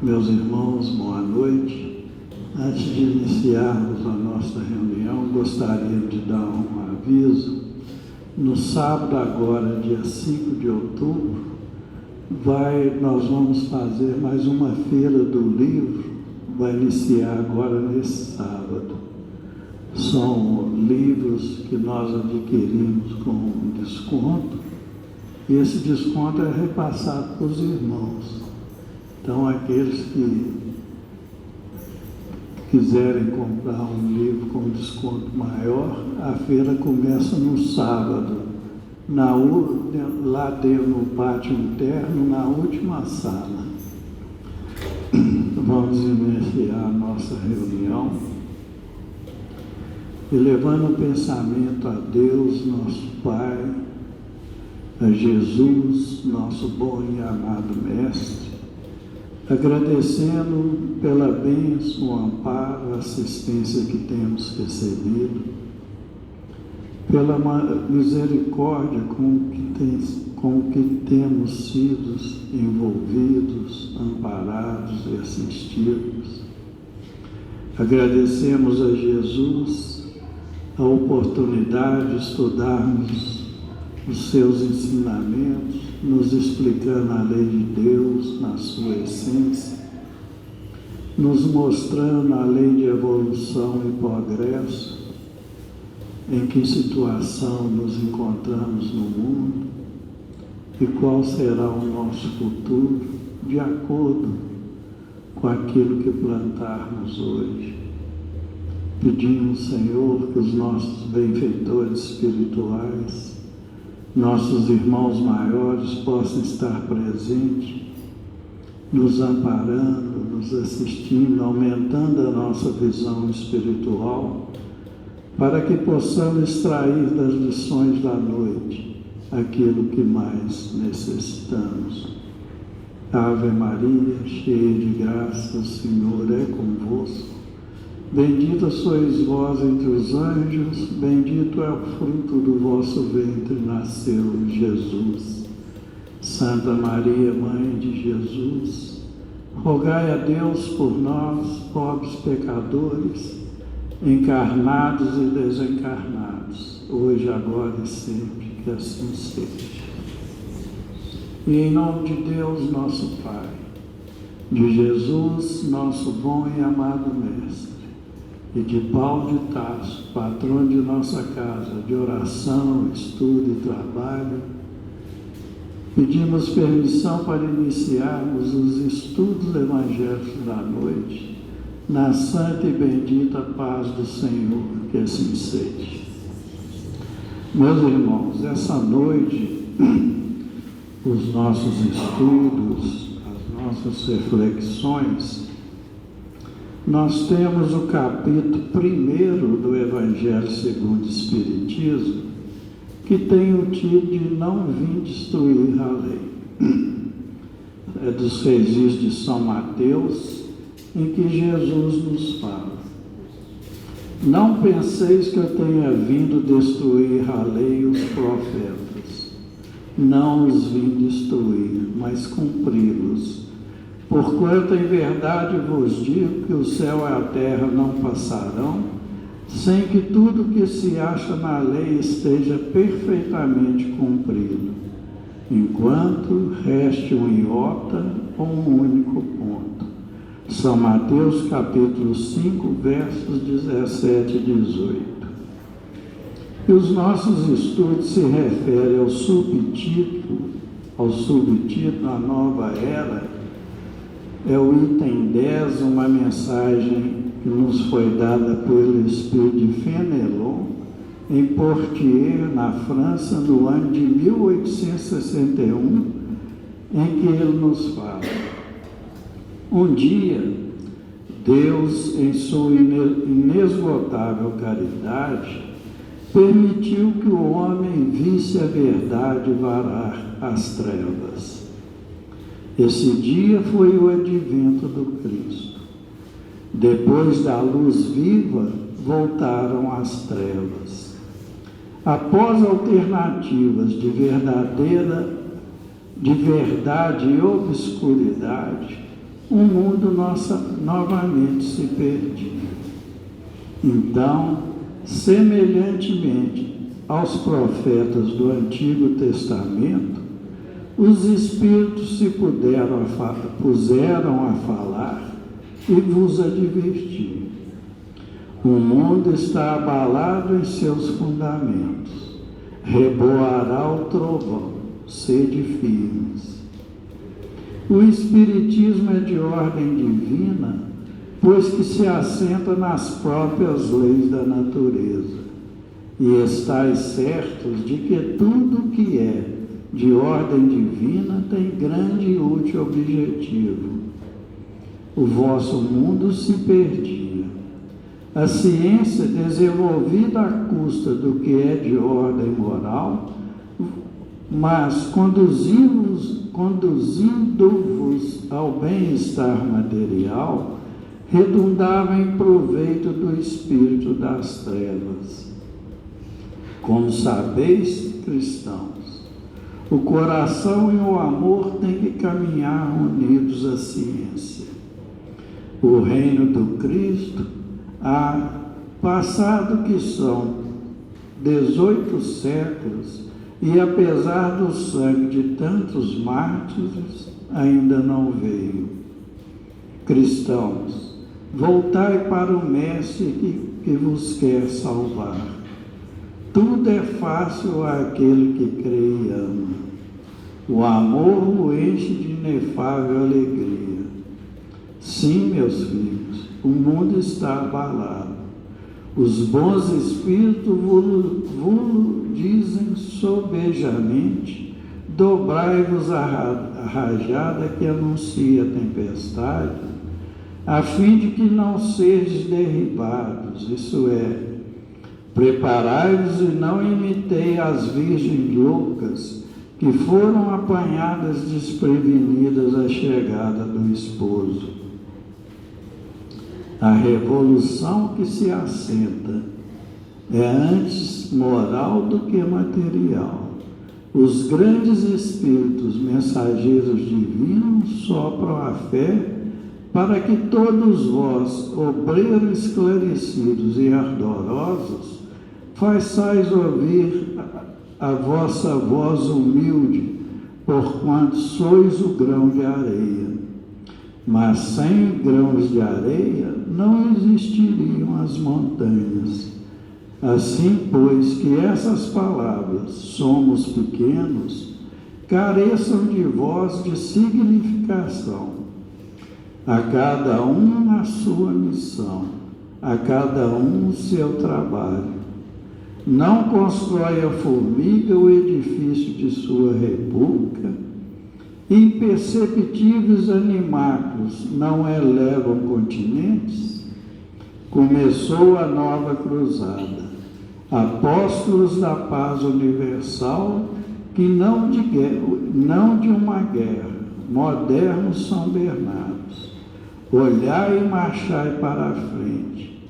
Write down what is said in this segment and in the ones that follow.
Meus irmãos, boa noite. Antes de iniciarmos a nossa reunião, gostaria de dar um aviso. No sábado agora, dia 5 de outubro, nós vamos fazer mais uma feira do livro, vai iniciar agora nesse sábado. São livros que nós adquirimos com desconto, e esse desconto é repassado para os irmãos. Então, aqueles que quiserem comprar um livro com desconto maior, a feira começa no sábado, lá dentro no pátio interno, na última sala. Vamos iniciar a nossa reunião, elevando o pensamento a Deus, nosso Pai, a Jesus, nosso bom e amado Mestre, agradecendo pela bênção, o amparo, a assistência que temos recebido, pela misericórdia com que temos sido envolvidos, amparados e assistidos. Agradecemos a Jesus a oportunidade de estudarmos os seus ensinamentos, nos explicando a lei de Deus na sua essência, nos mostrando a lei de evolução e progresso, em que situação nos encontramos no mundo e qual será o nosso futuro de acordo com aquilo que plantarmos hoje. Pedimos, Senhor, que os nossos benfeitores espirituais, nossos irmãos maiores possam estar presentes, nos amparando, nos assistindo, aumentando a nossa visão espiritual, para que possamos extrair das lições da noite aquilo que mais necessitamos. Ave Maria, cheia de graça, o Senhor é convosco. Bendita sois vós entre os anjos, bendito é o fruto do vosso ventre, nasceu Jesus. Santa Maria, Mãe de Jesus, rogai a Deus por nós, pobres pecadores, encarnados e desencarnados, hoje, agora e sempre, que assim seja. E em nome de Deus, nosso Pai, de Jesus, nosso bom e amado Mestre, e de Paulo de Tarso, patrão de nossa casa, de oração, estudo e trabalho, pedimos permissão para iniciarmos os estudos evangélicos da noite, na santa e bendita paz do Senhor, que assim seja. Meus irmãos, essa noite, os nossos estudos, as nossas reflexões, nós temos o capítulo 1 do Evangelho segundo o Espiritismo, que tem o título de Não Vim Destruir a Lei. É dos registros de São Mateus, em que Jesus nos fala: não penseis que eu tenha vindo destruir a lei e os profetas. Não os vim destruir, mas cumpri-los. Porquanto em verdade vos digo que o céu e a terra não passarão, sem que tudo que se acha na lei esteja perfeitamente cumprido, enquanto reste um iota ou um único ponto. São Mateus capítulo 5, versos 17 e 18. E os nossos estudos se referem ao subtítulo, A Nova Era. É o item 10, uma mensagem que nos foi dada pelo Espírito de Fenelon, em Poitiers, na França, no ano de 1861, em que ele nos fala: um dia, Deus, em sua inesgotável caridade, permitiu que o homem visse a verdade varar as trevas. Esse dia foi o advento do Cristo. Depois da luz viva, voltaram as trevas. Após alternativas de verdade e obscuridade, o mundo novamente se perdia. Então, semelhantemente aos profetas do Antigo Testamento, os Espíritos se puseram a falar e vos advertir. O mundo está abalado em seus fundamentos, reboará o trovão, sede firmes. O Espiritismo é de ordem divina, pois que se assenta nas próprias leis da natureza, e estais certos de que tudo que é de ordem divina tem grande e útil objetivo. O vosso mundo se perdia. A ciência, desenvolvida à custa do que é de ordem moral, mas conduzindo-vos ao bem-estar material, redundava em proveito do espírito das trevas. Como sabeis, cristãos, o coração e o amor têm que caminhar unidos à ciência. O reino do Cristo, passado que são 18 séculos, e apesar do sangue de tantos mártires, ainda não veio. Cristãos, voltai para o Mestre que vos quer salvar. Tudo é fácil àquele que crê e ama. O amor o enche de inefável alegria. Sim, meus filhos, o mundo está abalado. Os bons espíritos vos dizem sobejamente: dobrai-vos a rajada que anuncia a tempestade, a fim de que não sejais derribados, isso é, preparai-vos e não imitei as virgens loucas que foram apanhadas desprevenidas à chegada do esposo. A revolução que se assenta é antes moral do que material. Os grandes espíritos mensageiros divinos sopram a fé para que todos vós, obreiros esclarecidos e ardorosos, façais ouvir a vossa voz humilde, porquanto sois o grão de areia. Mas sem grãos de areia não existiriam as montanhas. Assim, pois, que essas palavras, somos pequenos, careçam de voz de significação. A cada um a sua missão, a cada um o seu trabalho. Não constrói a formiga o edifício de sua república, imperceptíveis animáculos não elevam continentes? Começou a nova cruzada, apóstolos da paz universal, que não de uma guerra, modernos São Bernardos. Olhai e marchai para a frente.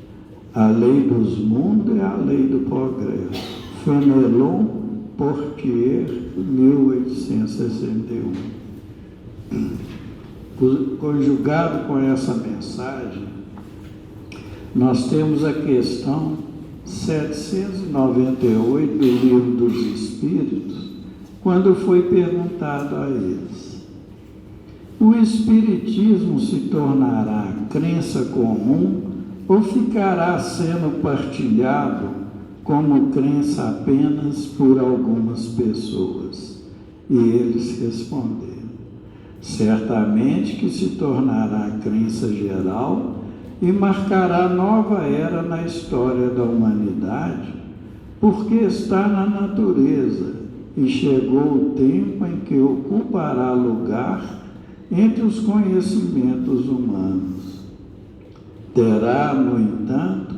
A lei dos mundos é a lei do progresso. Fenelon Portier, 1861. Conjugado com essa mensagem, nós temos a questão 798 do Livro dos Espíritos, quando foi perguntado a eles: o Espiritismo se tornará crença comum ou ficará sendo partilhado como crença apenas por algumas pessoas? E eles responderam: certamente que se tornará crença geral e marcará nova era na história da humanidade, porque está na natureza e chegou o tempo em que ocupará lugar entre os conhecimentos humanos. Terá, no entanto,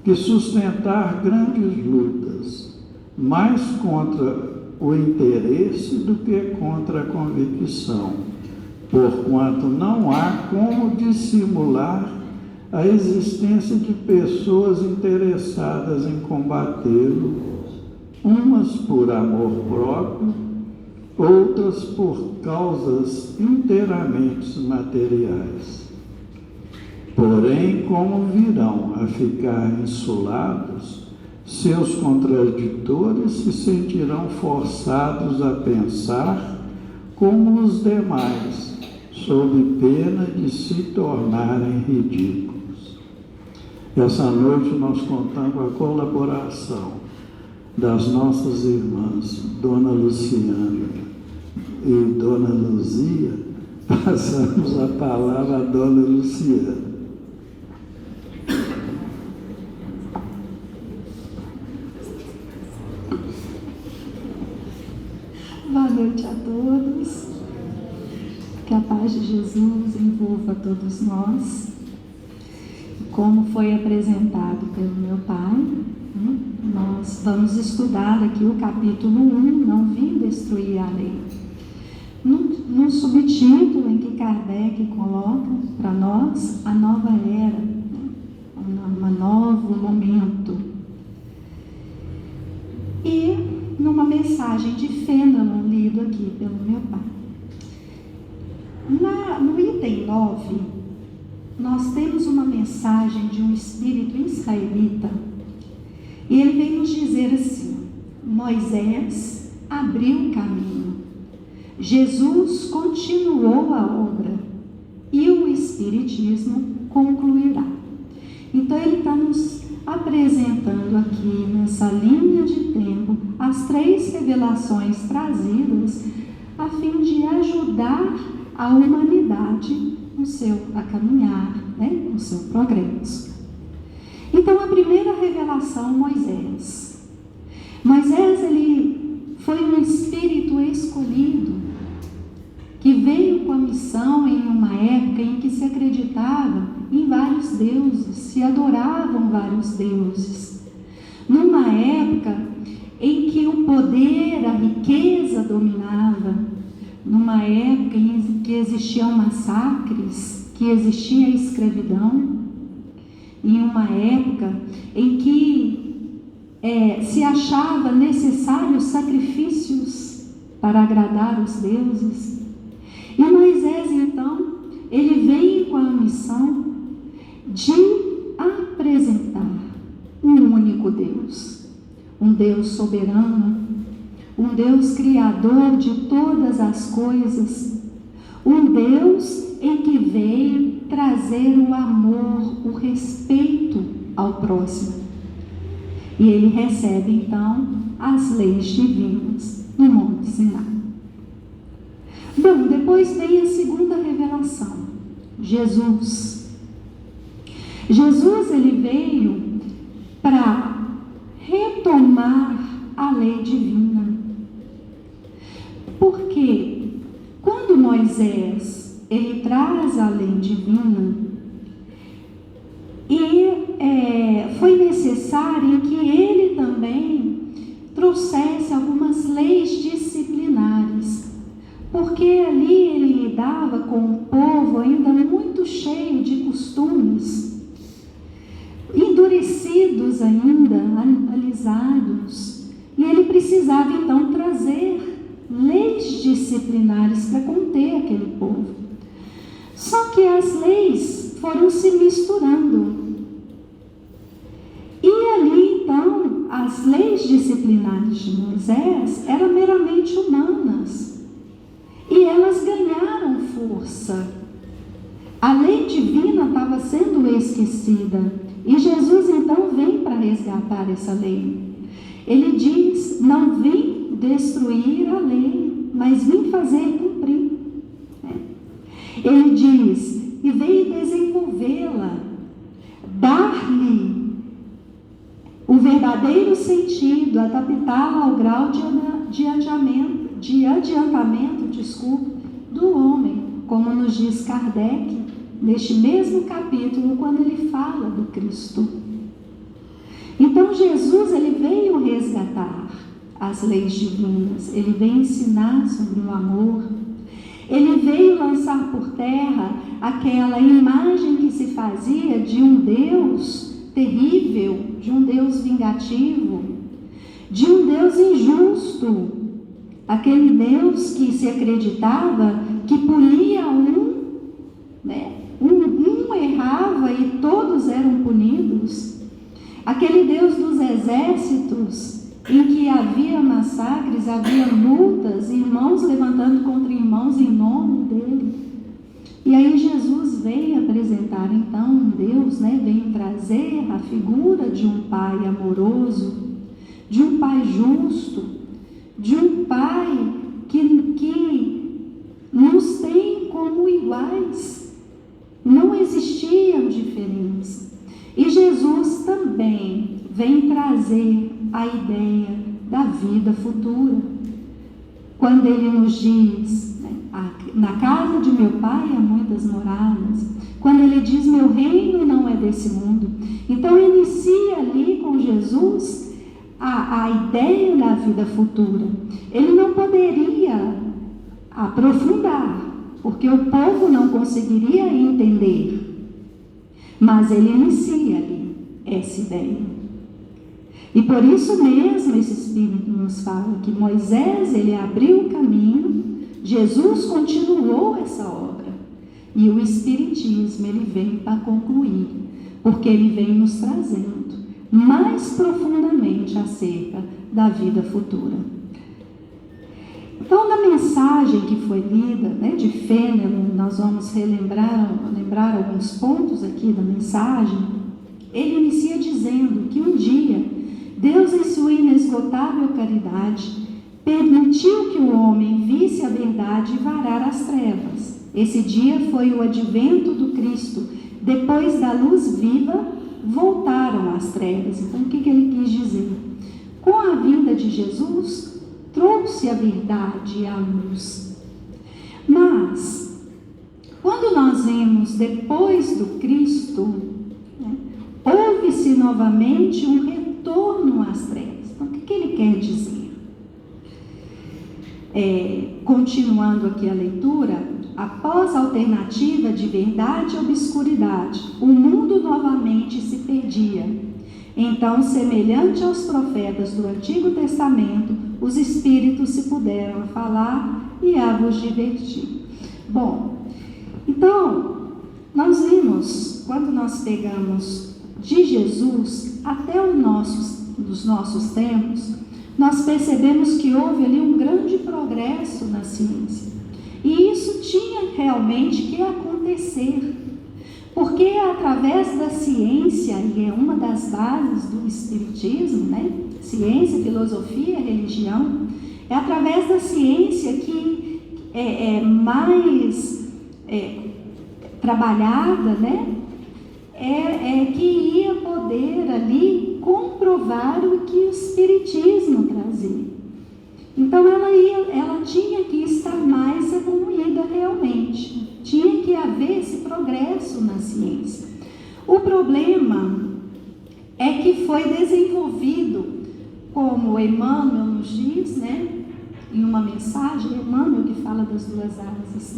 que sustentar grandes lutas, mais contra o interesse do que contra a convicção, porquanto não há como dissimular a existência de pessoas interessadas em combatê-lo, umas por amor próprio, outras por causas inteiramente materiais. Porém, como virão a ficar insulados, seus contraditores se sentirão forçados a pensar como os demais, sob pena de se tornarem ridículos. Essa noite nós contamos com a colaboração das nossas irmãs, Dona Luciana e Dona Luzia. Passamos a palavra a Dona Luciana. Boa noite a todos. Que a paz de Jesus envolva todos nós. Como foi apresentado pelo meu pai, nós vamos estudar aqui o capítulo 1, Não Vim Destruir a Lei. No subtítulo em que Kardec coloca para nós a nova era, um novo momento. E numa mensagem de Fênelon, lido aqui pelo meu pai. No item 9, nós temos uma mensagem de um espírito israelita, e ele vem nos dizer assim: Moisés abriu o caminho, Jesus continuou a obra e o Espiritismo concluirá. Então ele está nos apresentando aqui nessa linha de tempo as 3 revelações trazidas a fim de ajudar a humanidade a caminhar, no seu progresso. Então a primeira revelação, Moisés. Moisés, ele foi um espírito escolhido que veio com a missão em uma época em que se acreditava em vários deuses, se adoravam vários deuses. Numa época em que o poder, a riqueza dominava, numa época em que existiam massacres, que existia a escravidão, em uma época em que se achava necessário sacrifícios para agradar os deuses. E Moisés, então, ele veio com a missão de apresentar um único Deus, um Deus soberano, um Deus criador de todas as coisas, um Deus em que veio trazer o amor, o respeito ao próximo. E ele recebe então as leis divinas no Monte Sinai. Bom, depois vem a segunda revelação, Jesus. Jesus, ele veio para retomar a lei divina. Porque quando Moisés, ele traz a lei divina, e foi necessário que ele também trouxesse algumas leis disciplinares, porque ali ele lidava com um povo ainda muito cheio de costumes, endurecidos ainda, alisados, e ele precisava então trazer leis disciplinares para conter aquele povo. Só que as leis foram se misturando. E ali então, as leis disciplinares de Moisés eram meramente humanas. E elas ganharam força. A lei divina estava sendo esquecida. E Jesus então vem para resgatar essa lei. Ele diz: não vim destruir a lei, mas vim fazer cumprir. Ele diz: e veio desenvolvê-la, dar-lhe o verdadeiro sentido, adaptá-la ao grau de adiantamento do homem, como nos diz Kardec, neste mesmo capítulo, quando ele fala do Cristo. Então Jesus, ele veio resgatar as leis divinas, ele veio ensinar sobre o amor, ele veio lançar por terra aquela imagem que se fazia de um Deus terrível, de um Deus vingativo, de um Deus injusto. aquele Deus que se acreditava que punia um errava e todos eram punidos, aquele Deus dos exércitos, em que havia massacres, havia lutas, irmãos levantando contra irmãos em nome dele. E aí Jesus veio apresentar então um Deus, veio trazer a figura de um Pai amoroso, de um Pai justo, de um Pai que nos tem como iguais. Não existiam diferenças. E Jesus também vem trazer a ideia da vida futura. Quando ele nos diz, na casa de meu Pai há muitas moradas. Quando ele diz, meu reino não é desse mundo. Então inicia ali com Jesus a ideia da vida futura. Ele não poderia aprofundar, porque o povo não conseguiria entender. Mas ele inicia ali essa ideia. E por isso mesmo esse Espírito nos fala que Moisés, ele abriu o caminho, Jesus continuou essa obra. E o Espiritismo, ele vem para concluir, porque ele vem nos trazendo mais profundamente acerca da vida futura. Então, na mensagem que foi lida, de Fenelon, nós vamos lembrar alguns pontos aqui da mensagem. Ele inicia dizendo que um dia, Deus, em sua inesgotável caridade, permitiu que o homem visse a verdade e varar as trevas. Esse dia foi o advento do Cristo. Depois da luz viva, voltaram as trevas. Então, o que ele quis dizer? Com a vinda de Jesus, trouxe a verdade e a luz. Mas, quando nós vemos depois do Cristo, houve-se novamente um retorno às trevas. Então, o que ele quer dizer? Continuando aqui a leitura, após a alternativa de verdade e obscuridade, o mundo novamente se perdia. Então, semelhante aos profetas do Antigo Testamento, os espíritos se puderam falar e a vos divertir. Bom, então, nós vimos, quando nós pegamos de Jesus até os nossos tempos, nós percebemos que houve ali um grande progresso na ciência. E isso tinha realmente que acontecer. Porque é através da ciência, e é uma das bases do Espiritismo, ciência, filosofia, religião, é através da ciência que é mais trabalhada, que ia poder ali comprovar o que o Espiritismo trazia. Então ela tinha que estar mais evoluída realmente. Tinha que haver esse progresso na ciência. O problema é que foi desenvolvido, como Emmanuel nos diz, em uma mensagem, Emmanuel que fala das duas asas,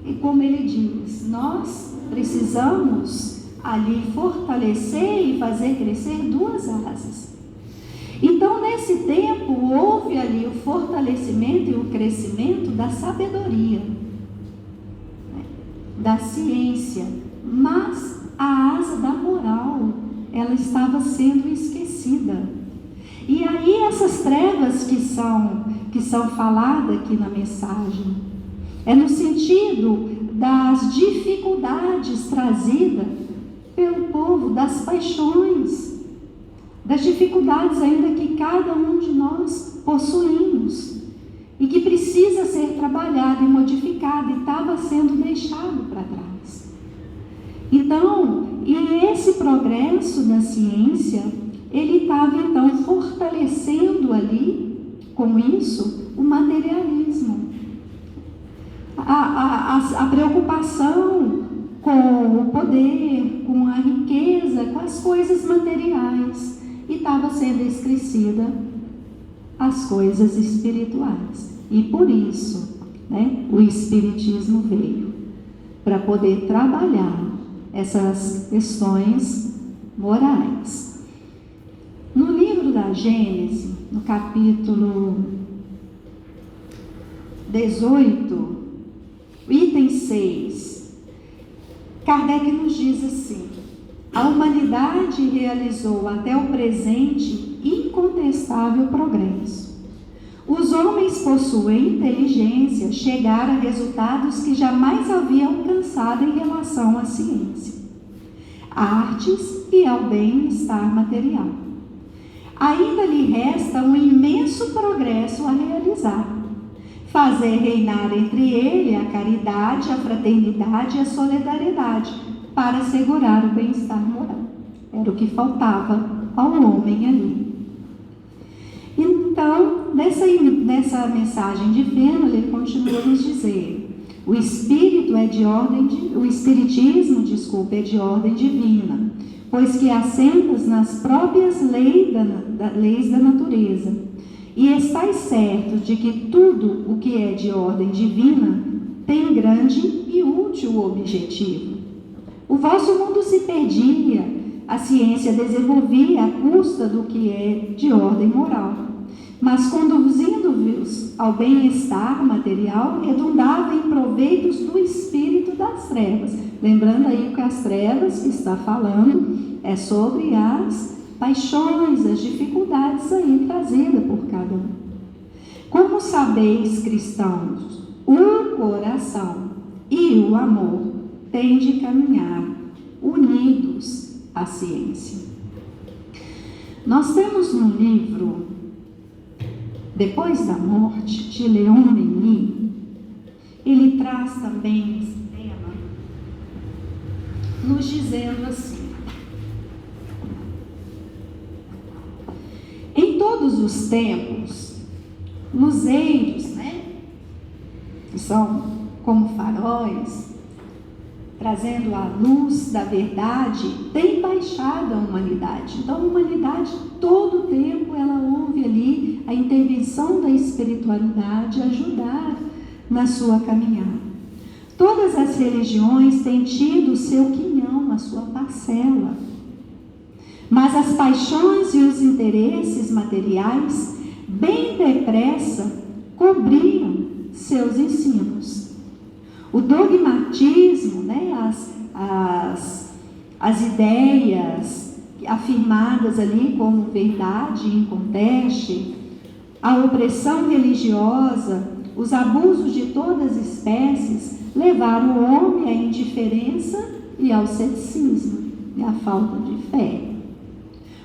e como ele diz, nós precisamos ali fortalecer e fazer crescer duas asas. Então, nesse tempo, houve ali o fortalecimento e o crescimento da sabedoria, da ciência, mas a asa da moral, ela estava sendo esquecida. E aí essas trevas que são faladas aqui na mensagem, é no sentido das dificuldades trazidas pelo povo, das paixões, das dificuldades ainda que cada um de nós possuímos e que precisa ser trabalhado e modificado e estava sendo deixado para trás. Então, e esse progresso da ciência, ele estava então fortalecendo ali, com isso, o materialismo, a preocupação com o poder, com a riqueza, com as coisas materiais. E estava sendo esquecida as coisas espirituais. E por isso, o Espiritismo veio para poder trabalhar essas questões morais. No livro da Gênesis, no capítulo 18, item 6, Kardec nos diz assim: a humanidade realizou até o presente incontestável progresso. Os homens possuem inteligência, chegaram a resultados que jamais haviam alcançado em relação à ciência, artes e ao bem-estar material. Ainda lhe resta um imenso progresso a realizar: fazer reinar entre ele a caridade, a fraternidade e a solidariedade, para assegurar o bem-estar moral. Era o que faltava ao homem ali. Então, nessa mensagem de Fênelon, ele continua a nos dizer: o espiritismo é de ordem divina, pois que assenta nas próprias leis da natureza, e estais certo de que tudo o que é de ordem divina tem grande e útil objetivo. O vosso mundo se perdia, a ciência desenvolvia à custa do que é de ordem moral, mas conduzindo-vos ao bem-estar material, redundava em proveitos do espírito das trevas. Lembrando aí que as trevas que está falando é sobre as paixões, as dificuldades aí trazidas por cada um. Como sabeis, cristãos, o coração e o amor têm de caminhar unidos à ciência. Nós temos no livro Depois da Morte, de Leon Denis, ele traz também esse tema, nos dizendo assim: em todos os tempos, luzeiros, que são como faróis, trazendo a luz da verdade, tem baixado a humanidade. Então, a humanidade, todo o tempo, ela ouve ali a intervenção da espiritualidade ajudar na sua caminhada. Todas as religiões têm tido o seu quinhão, a sua parcela. Mas as paixões e os interesses materiais, bem depressa, cobriam seus ensinos. O dogmatismo, as ideias afirmadas ali como verdade inconteste, a opressão religiosa, os abusos de todas as espécies levaram o homem à indiferença e ao ceticismo e à falta de fé.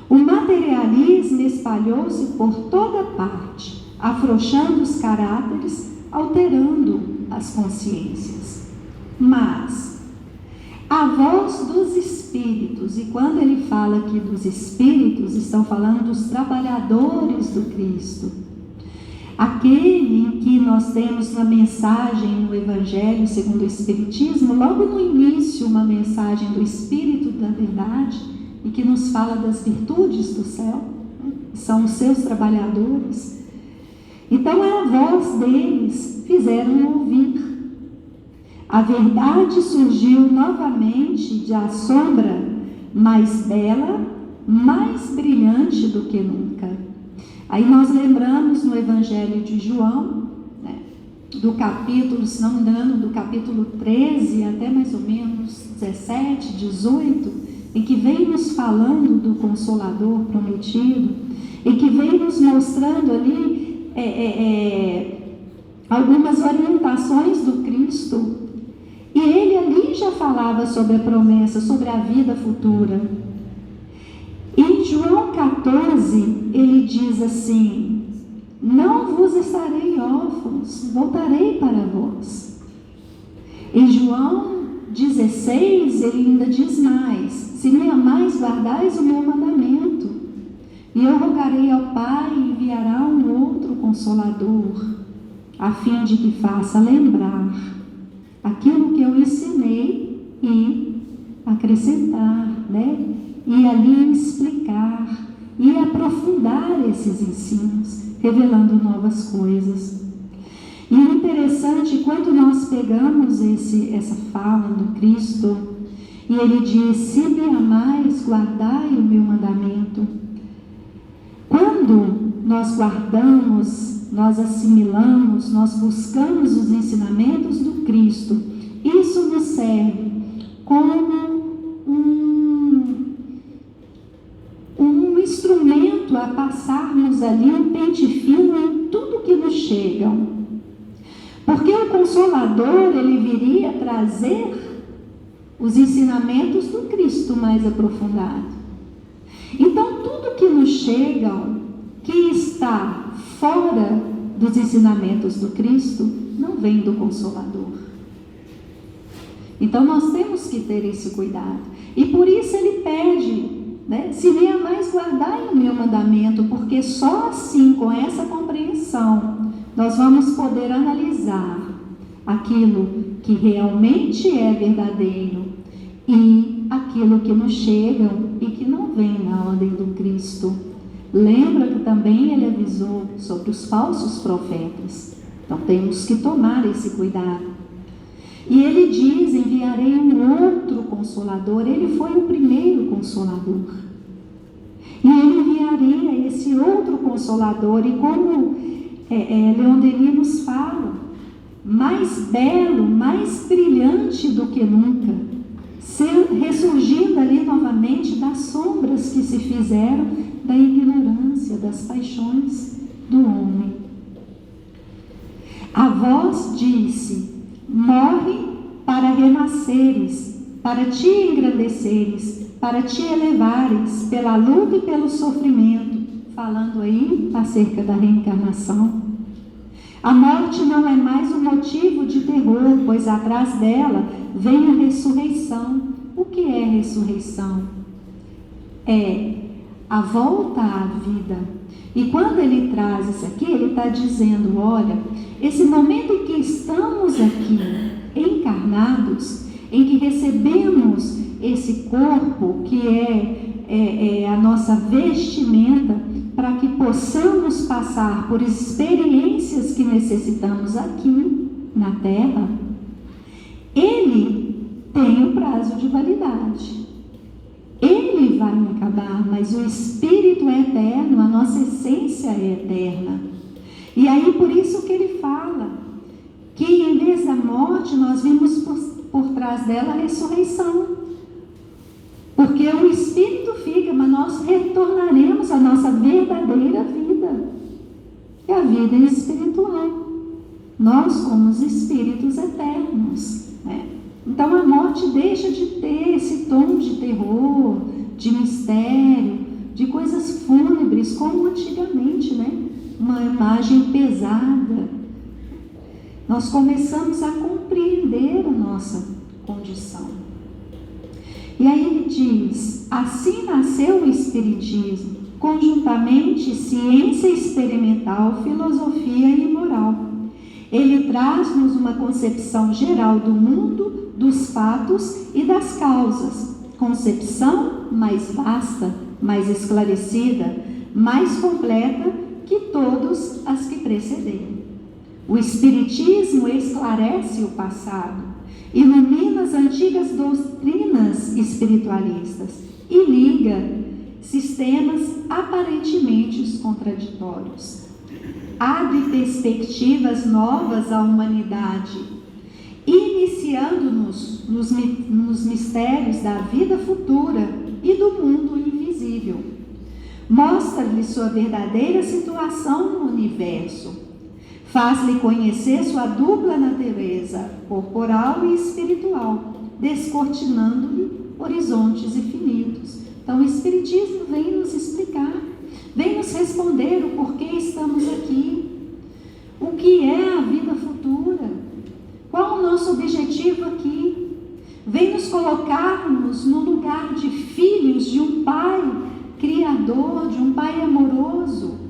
O materialismo espalhou-se por toda parte, afrouxando os caráteres, alterando as consciências. Mas a voz dos espíritos, e quando ele fala aqui dos espíritos, estão falando dos trabalhadores do Cristo, aquele em que nós temos na mensagem no Evangelho segundo o Espiritismo, logo no início, uma mensagem do Espírito da Verdade, e que nos fala das virtudes do céu, são os seus trabalhadores. Então a voz deles fizeram ouvir. A verdade surgiu novamente da sombra, mais bela, mais brilhante do que nunca. Aí nós lembramos no Evangelho de João, do capítulo, se não me engano, do capítulo 13 até mais ou menos 17, 18, em que vem nos falando do Consolador prometido, e que vem nos mostrando ali algumas orientações do Cristo, e ele ali já falava sobre a promessa, sobre a vida futura. Em João 14, ele diz assim: não vos estarei órfãos, voltarei para vós. Em João 16, ele ainda diz mais: se me amais, guardais o meu mandamento, e eu rogarei ao Pai, e enviará um outro Consolador, a fim de que faça lembrar aquilo que eu ensinei e acrescentar, e ali explicar e aprofundar esses ensinos, revelando novas coisas. E o interessante, quando nós pegamos essa fala do Cristo, e ele diz: se me amais, guardai o meu mandamento. Quando nós guardamos nós assimilamos, nós buscamos os ensinamentos do Cristo, isso nos serve como um instrumento a passarmos ali um pente fino em tudo que nos chega. Porque o Consolador, ele viria trazer os ensinamentos do Cristo mais aprofundado. Então, tudo que nos chega, que está fora dos ensinamentos do Cristo, não vem do Consolador. Então, nós temos que ter esse cuidado. E por isso ele pede, né? Se nem a mais guardai o meu mandamento, porque só assim, com essa compreensão, nós vamos poder analisar aquilo que realmente é verdadeiro e aquilo que nos chega e que não vem na ordem do Cristo. Lembra que também ele avisou sobre os falsos profetas. Então temos que tomar esse cuidado. E ele diz: enviarei um outro Consolador. Ele foi o primeiro Consolador. E ele enviaria esse outro Consolador. E como Leon Denis nos fala, mais belo, mais brilhante do que nunca, ressurgindo ali novamente das sombras que se fizeram da ignorância, das paixões do homem. A voz disse: morre para renasceres, para te engrandeceres, para te elevares pela luta e pelo sofrimento, falando aí acerca da reencarnação. A morte não é mais um motivo de terror, pois atrás dela vem a ressurreição. O que é ressurreição? É a volta à vida. E quando ele traz isso aqui, ele está dizendo: olha, esse momento em que estamos aqui encarnados, em que recebemos esse corpo que é a nossa vestimenta, para que possamos passar por experiências que necessitamos aqui na Terra, ele tem um prazo de validade. Ele vai acabar, mas o Espírito é eterno, a nossa essência é eterna. E aí por isso que ele fala que em vez da morte nós vimos por trás dela a ressurreição. Porque o Espírito fica, mas nós retornaremos à nossa verdadeira vida, que é a vida espiritual. Nós somos espíritos eternos, né? Então a morte deixa de ter esse tom de terror, de mistério, de coisas fúnebres, como antigamente, né? Uma imagem pesada. Nós começamos a compreender a nossa condição. E aí ele diz: assim nasceu o Espiritismo, conjuntamente ciência experimental, filosofia e moral. Ele traz-nos uma concepção geral do mundo, dos fatos e das causas. Concepção mais vasta, mais esclarecida, mais completa que todas as que precederam. O Espiritismo esclarece o passado, ilumina as antigas doutrinas espiritualistas e liga sistemas aparentemente contraditórios. Abre perspectivas novas à humanidade, iniciando-nos nos mistérios da vida futura e do mundo invisível. Mostra-lhe sua verdadeira situação no universo. Faz-lhe conhecer sua dupla natureza, corporal e espiritual, descortinando-lhe horizontes infinitos. Então o Espiritismo vem nos explicar, vem nos responder o porquê estamos aqui, o que é a vida futura, qual o nosso objetivo aqui. Vem nos colocarmos no lugar de filhos de um Pai Criador, de um Pai amoroso.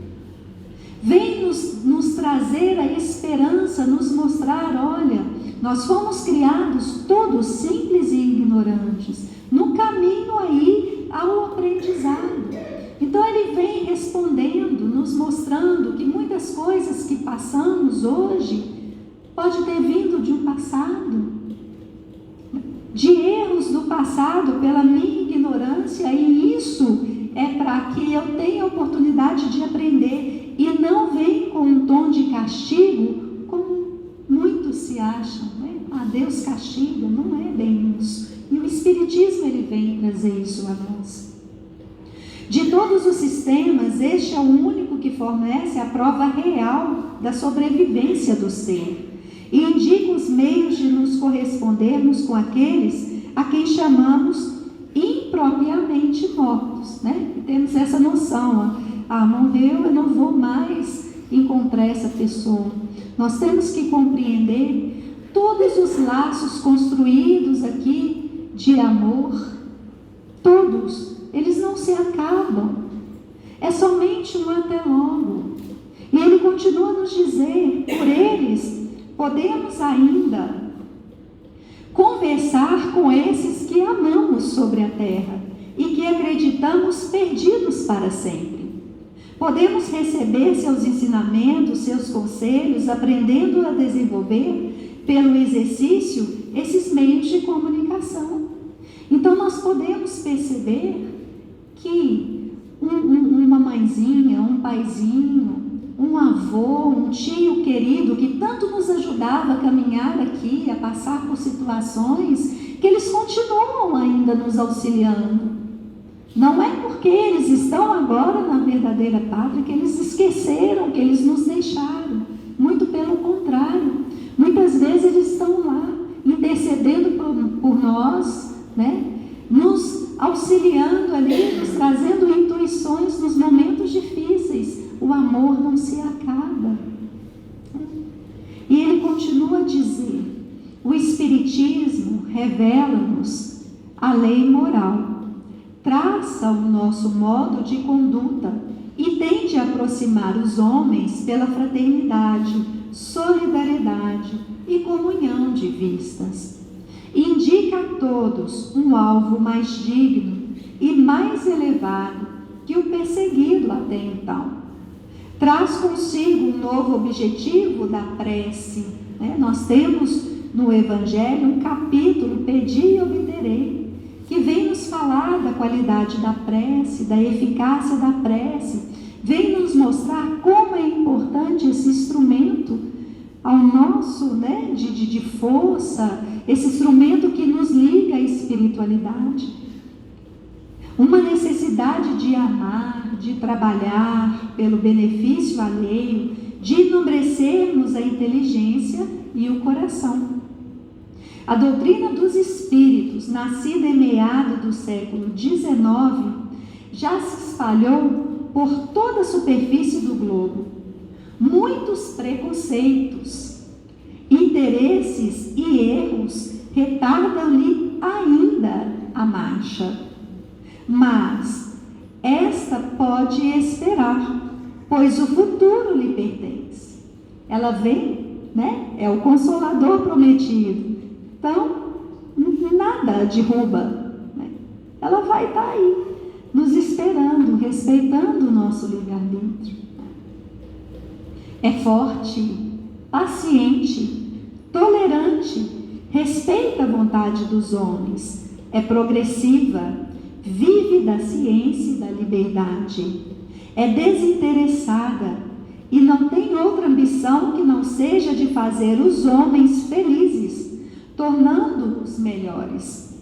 Vem nos trazer a esperança, nos mostrar: olha, nós fomos criados todos simples e ignorantes, no caminho aí ao aprendizado. Então ele vem respondendo, nos mostrando que muitas coisas que passamos hoje pode ter vindo de um passado, de erros do passado pela minha ignorância, e isso é para que eu tenha a oportunidade de aprender, e não vem com um tom de castigo como muitos se acham, né? Deus castiga, não é bem isso. E o Espiritismo ele vem trazer isso a nós. De todos os sistemas, este é o único que fornece a prova real da sobrevivência do ser e indica os meios de nos correspondermos com aqueles a quem chamamos impropriamente mortos, né? E temos essa noção, morreu, eu não vou mais encontrar essa pessoa. Nós temos que compreender todos os laços construídos aqui de amor, todos, eles não se acabam, é somente um até logo. E ele continua a nos dizer, por eles podemos ainda conversar com esses que amamos sobre a terra e que acreditamos perdidos para sempre. Podemos receber seus ensinamentos, seus conselhos, aprendendo a desenvolver pelo exercício esses meios de comunicação. Então nós podemos perceber que uma mãezinha, um paizinho, um avô, um tio querido que tanto nos ajudava a caminhar aqui, a passar por situações, que eles continuam ainda nos auxiliando. Não é porque eles estão agora na verdadeira pátria que eles esqueceram, que eles nos deixaram. Muito pelo contrário. Muitas vezes eles estão lá, intercedendo por nós, né? Nos auxiliando ali, nos trazendo intuições nos momentos difíceis. O amor não se acaba. E ele continua a dizer, o Espiritismo revela-nos a lei moral, traça o nosso modo de conduta e tende a aproximar os homens pela fraternidade, solidariedade e comunhão de vistas. Indica a todos um alvo mais digno e mais elevado que o perseguido até então. Traz consigo um novo objetivo da prece, né? Nós temos no Evangelho um capítulo, Pedi e Obterei, que vem nos falar da qualidade da prece, da eficácia da prece, vem nos mostrar como é importante esse instrumento ao nosso, né, de força, esse instrumento que nos liga à espiritualidade. Uma necessidade de amar, de trabalhar pelo benefício alheio, de enobrecermos a inteligência e o coração. A doutrina dos espíritos, nascida em meados do século XIX, já se espalhou por toda a superfície do globo. Muitos preconceitos, interesses e erros retardam-lhe ainda a marcha. Mas esta pode esperar, pois o futuro lhe pertence. Ela vem, né? É o Consolador prometido. Então, nada a derruba, né? Ela vai estar aí, nos esperando, respeitando o nosso livre-arbítrio. É forte, paciente, tolerante, respeita a vontade dos homens, é progressiva, vive da ciência e da liberdade, é desinteressada e não tem outra ambição que não seja de fazer os homens felizes, tornando-os melhores.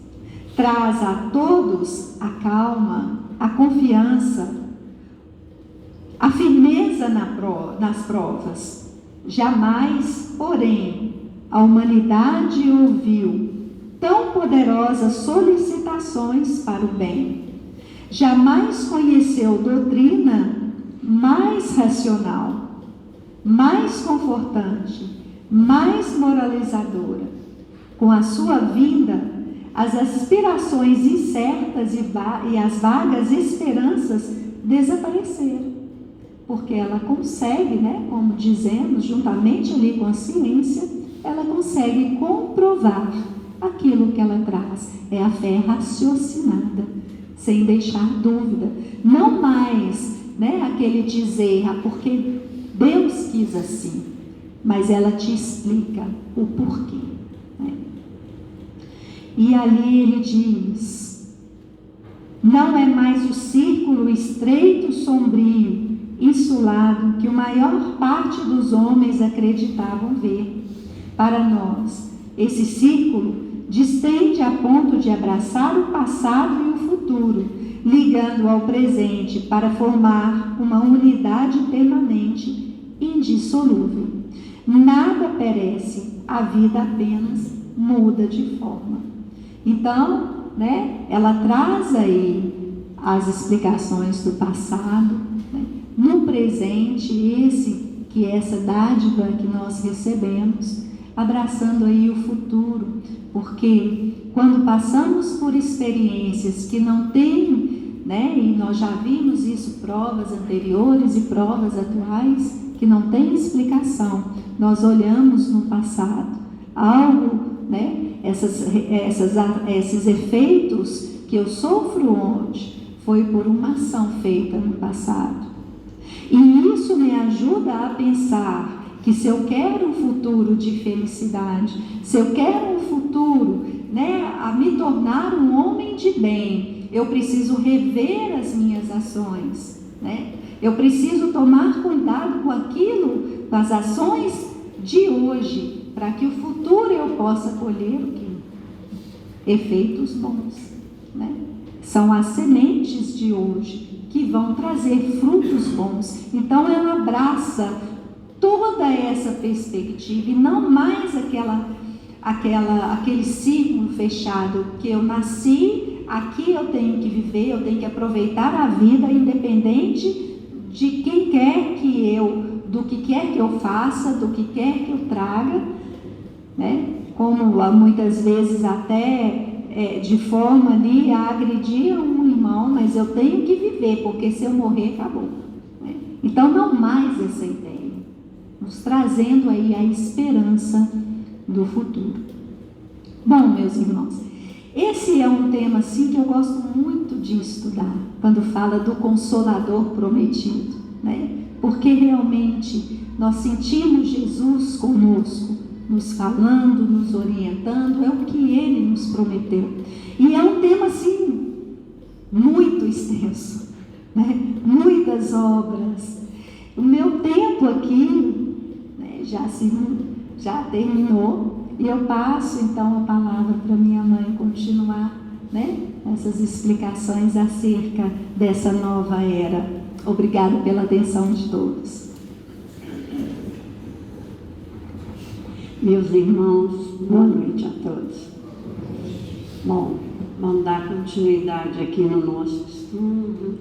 Traz a todos a calma, a confiança, a firmeza nas provas. Jamais, porém, a humanidade ouviu tão poderosas solicitações para o bem. Jamais conheceu doutrina mais racional, mais confortante, mais moralizadora. Com a sua vinda, as aspirações incertas e as vagas esperanças desapareceram, porque ela consegue, né, como dizemos, juntamente ali com a ciência, ela consegue comprovar aquilo que ela traz. É a fé raciocinada, sem deixar dúvida. Não mais, né, aquele dizer, porque Deus quis assim, mas ela te explica o porquê. E ali ele diz, não é mais o círculo estreito, sombrio insulado que a maior parte dos homens acreditavam ver. Para nós, esse círculo distende a ponto de abraçar o passado e o futuro, ligando ao presente para formar uma unidade permanente, indissolúvel. Nada perece, a vida apenas muda de forma. Então, ela traz aí as explicações do passado, no presente, essa dádiva que nós recebemos, abraçando aí o futuro, porque quando passamos por experiências que não têm, e nós já vimos isso, provas anteriores e provas atuais, que não tem explicação, nós olhamos no passado, algo, esses efeitos que eu sofro hoje, foi por uma ação feita no passado. E isso me ajuda a pensar que se eu quero um futuro de felicidade, se eu quero um futuro, a me tornar um homem de bem, eu preciso rever as minhas ações, Eu preciso tomar cuidado com aquilo, com as ações de hoje, para que o futuro eu possa colher o quê? Efeitos bons, São as sementes de hoje que vão trazer frutos bons. Então ela abraça toda essa perspectiva e não mais aquele círculo fechado que eu nasci, aqui eu tenho que viver, eu tenho que aproveitar a vida independente de quem quer que do que quer que eu faça, do que quer que eu traga, como muitas vezes até de forma ali a agredir um irmão, mas eu tenho que viver, porque se eu morrer, acabou. Então não mais essa ideia, nos trazendo aí a esperança do futuro. Bom, meus irmãos, esse é um tema assim que eu gosto muito de estudar, quando fala do Consolador prometido, Porque realmente nós sentimos Jesus conosco, nos falando, nos orientando, é o que Ele nos prometeu. E é um tema assim, muito extenso, Muitas obras. O meu tempo aqui, já terminou, e eu passo então a palavra para minha mãe continuar, essas explicações acerca dessa nova era. Obrigada pela atenção de todos. Meus irmãos, boa noite a todos. Bom, vamos dar continuidade aqui no nosso estudo,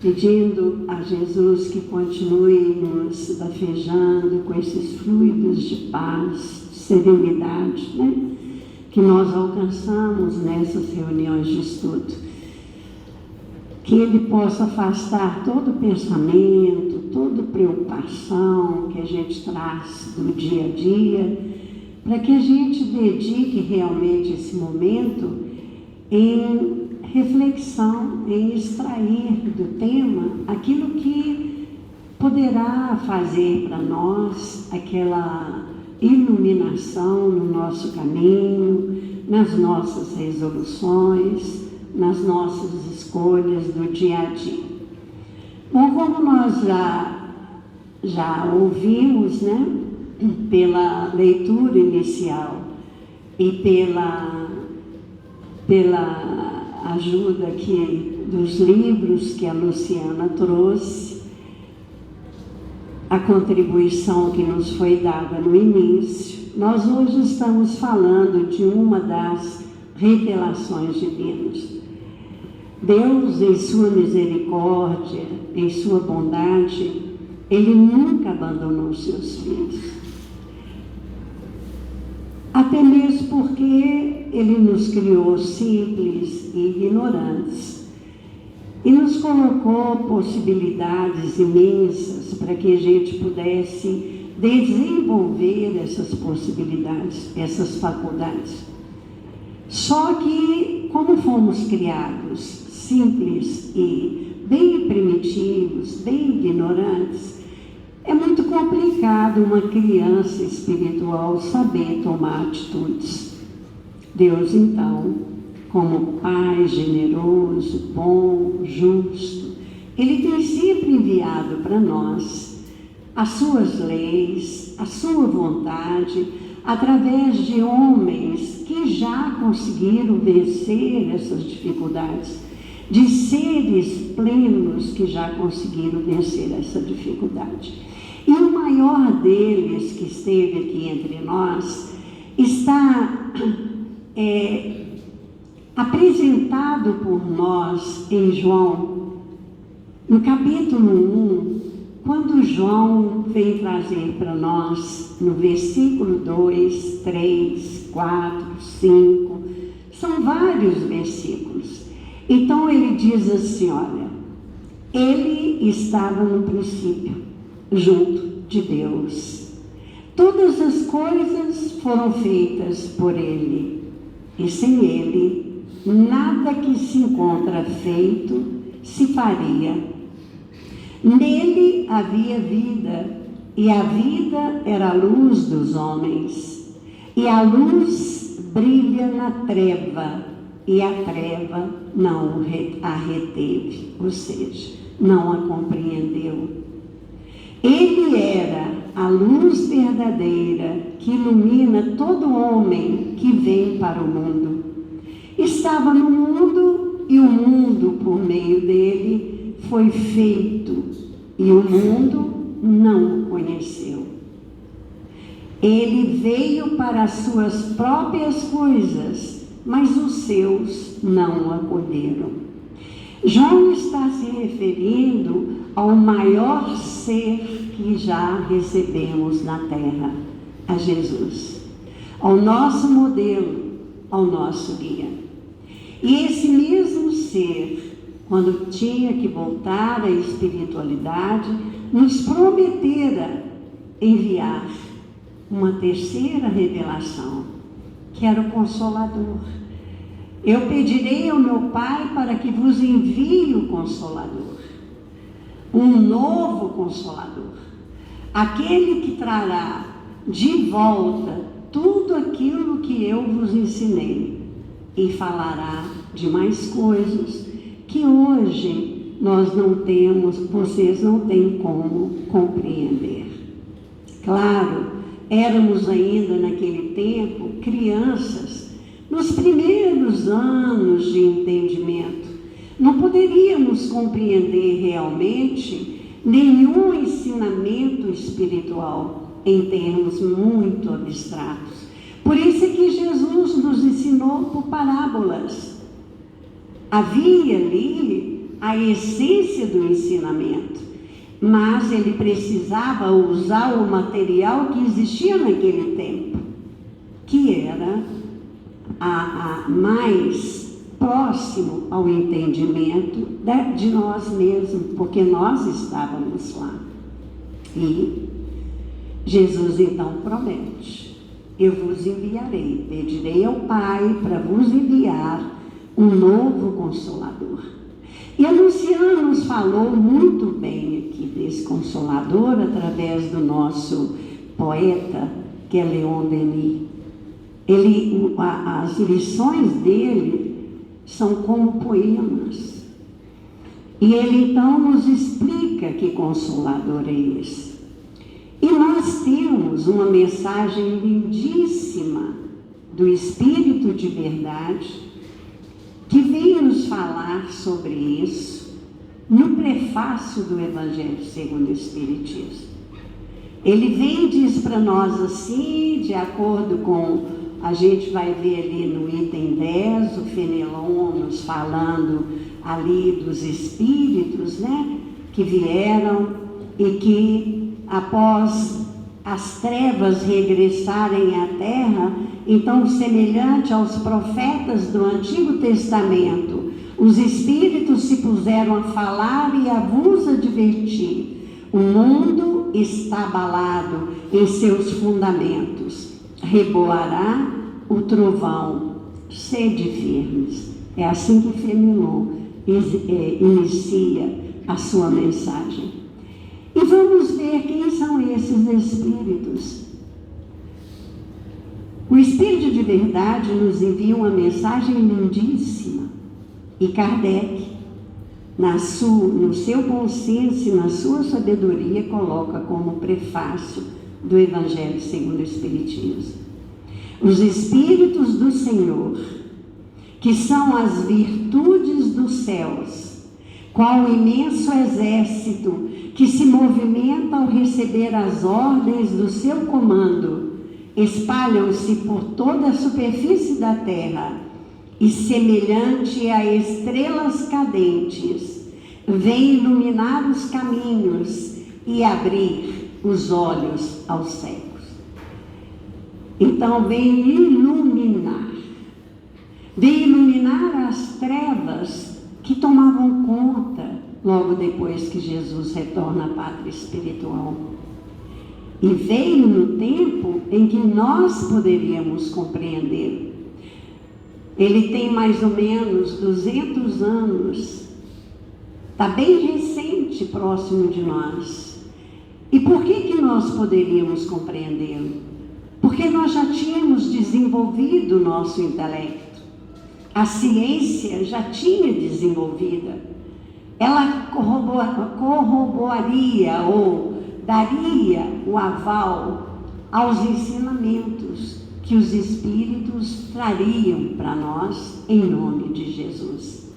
pedindo a Jesus que continue nos bafejando com esses fluidos de paz, de serenidade, que nós alcançamos nessas reuniões de estudo. Que Ele possa afastar todo pensamento, toda preocupação que a gente traz do dia a dia, para que a gente dedique realmente esse momento em reflexão, em extrair do tema aquilo que poderá fazer para nós aquela iluminação no nosso caminho, nas nossas resoluções, nas nossas escolhas do dia a dia. Bom, como nós já ouvimos, pela leitura inicial e pela ajuda dos livros que a Luciana trouxe, a contribuição que nos foi dada no início, nós hoje estamos falando de uma das revelações divinas. Deus, em sua misericórdia, em sua bondade, Ele nunca abandonou os seus filhos. Até mesmo porque Ele nos criou simples e ignorantes e nos colocou possibilidades imensas para que a gente pudesse desenvolver essas possibilidades, essas faculdades. Só que, como fomos criados simples e bem primitivos, bem ignorantes, é muito complicado uma criança espiritual saber tomar atitudes. Deus, então, como Pai generoso, bom, justo, Ele tem sempre enviado para nós as suas leis, a sua vontade, através de homens que já conseguiram vencer essas dificuldades, de seres plenos que já conseguiram vencer essa dificuldade. E o maior deles que esteve aqui entre nós está apresentado por nós em João, no capítulo 1, quando João vem trazer para nós, no versículo 2, 3, 4, 5, são vários versículos. Então ele diz assim, olha, ele estava no princípio, junto de Deus. Todas as coisas foram feitas por ele, e sem ele, nada que se encontra feito se faria. Nele havia vida, e a vida era a luz dos homens, e a luz brilha na treva, e a treva não a reteve, ou seja, não a compreendeu. Ele era a luz verdadeira que ilumina todo homem que vem para o mundo. Estava no mundo, e o mundo, por meio dele, foi feito, e o mundo não o conheceu. Ele veio para as suas próprias coisas, mas os seus não o acolheram. João está se referindo ao maior ser que já recebemos na terra, a Jesus, ao nosso modelo, ao nosso guia. E esse mesmo ser, quando tinha que voltar à espiritualidade, nos prometera enviar uma terceira revelação, que era o Consolador. Eu pedirei ao meu Pai para que vos envie o Consolador, um novo Consolador, aquele que trará de volta tudo aquilo que eu vos ensinei e falará de mais coisas que hoje nós não temos, vocês não têm como compreender. Claro, éramos ainda naquele tempo crianças, nos primeiros anos de entendimento. Não poderíamos compreender realmente nenhum ensinamento espiritual em termos muito abstratos. Por isso é que Jesus nos ensinou por parábolas. Havia ali a essência do ensinamento, mas ele precisava usar o material que existia naquele tempo, que era a mais próximo ao entendimento de nós mesmos, porque nós estávamos lá. E Jesus então promete: eu vos enviarei, pedirei ao Pai para vos enviar um novo Consolador. E a Luciana nos falou muito bem aqui desse Consolador através do nosso poeta, que é Leon Denis. As lições dele são como poemas. E ele então nos explica que Consolador é esse. E nós temos uma mensagem lindíssima do Espírito de Verdade, que vem nos falar sobre isso no prefácio do Evangelho segundo o Espiritismo. Ele vem e diz para nós assim, de acordo com, a gente vai ver ali no item 10, o Fenelon nos falando ali dos espíritos, né, que vieram e que após as trevas regressarem à terra, então semelhante aos profetas do Antigo Testamento, os espíritos se puseram a falar e a vos advertir: o mundo está abalado em seus fundamentos, reboará o trovão, sede firmes. É assim que Fenelon inicia a sua mensagem. E vamos ver quem são esses espíritos. O Espírito de Verdade nos envia uma mensagem lindíssima. E Kardec, no seu bom senso e na sua sabedoria, coloca como prefácio do Evangelho segundo o Espiritismo. Os Espíritos do Senhor, que são as virtudes dos céus, qual o imenso exército que se movimenta ao receber as ordens do seu comando, espalham-se por toda a superfície da terra e, semelhante a estrelas cadentes, vem iluminar os caminhos e abrir os olhos aos cegos. Então, vem iluminar as trevas que tomavam conta logo depois que Jesus retorna à pátria espiritual. E veio no tempo em que nós poderíamos compreender. Ele tem mais ou menos 200 anos, está bem recente, próximo de nós. E por que nós poderíamos compreendê-lo? Porque nós já tínhamos desenvolvido o nosso intelecto. A ciência já tinha desenvolvida. Ela corroboraria ou daria o aval aos ensinamentos que os Espíritos trariam para nós em nome de Jesus.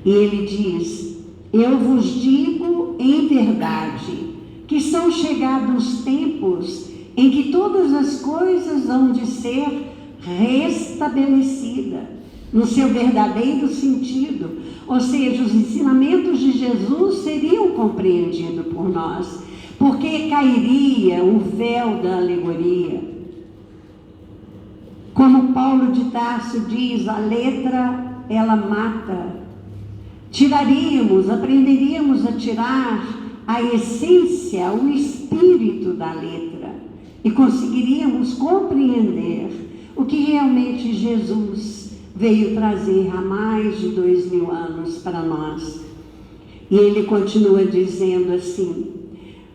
E ele diz: eu vos digo em verdade que são chegados tempos em que todas as coisas hão de ser restabelecidas no seu verdadeiro sentido, ou seja, os ensinamentos de Jesus seriam compreendidos por nós, porque cairia o véu da alegoria. Como Paulo de Tarso diz, a letra, ela mata. Aprenderíamos a tirar a essência, o espírito da letra, e conseguiríamos compreender o que realmente Jesus veio trazer há mais de 2000 anos para nós. E ele continua dizendo assim: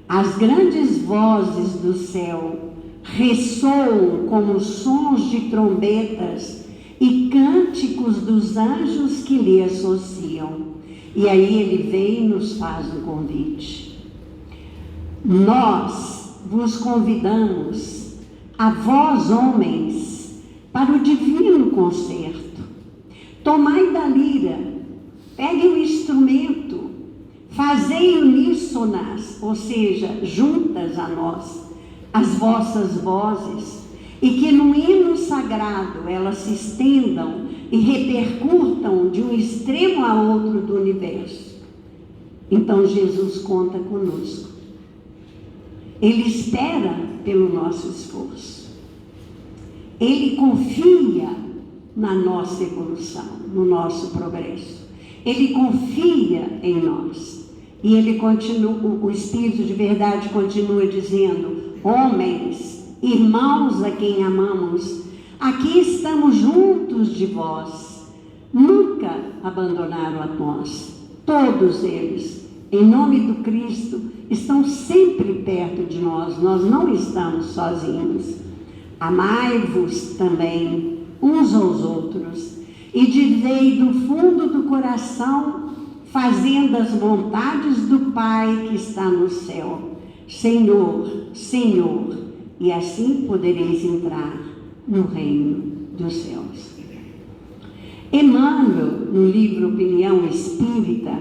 as grandes vozes do céu ressoam como sons de trombetas e cânticos dos anjos que lhe associam. E aí ele vem e nos faz um convite. Nós vos convidamos, a vós homens, para o divino concerto. Tomai da lira, peguem o instrumento, fazei uníssonas, ou seja, juntas a nós, as vossas vozes, e que no hino sagrado elas se estendam e repercutam de um extremo a outro do universo. Então Jesus conta conosco. Ele espera pelo nosso esforço. Ele confia na nossa evolução, no nosso progresso. Ele confia em nós. E ele continua, o Espírito de verdade continua dizendo: homens, irmãos a quem amamos, aqui estamos juntos de vós. Nunca abandonaram a nós. Todos eles, em nome do Cristo, estão sempre perto de nós. Nós não estamos sozinhos. Amai-vos também uns aos outros, e dizei do fundo do coração, fazendo as vontades do Pai que está no céu: Senhor, Senhor, e assim podereis entrar no reino dos céus. Emmanuel, no livro Opinião Espírita,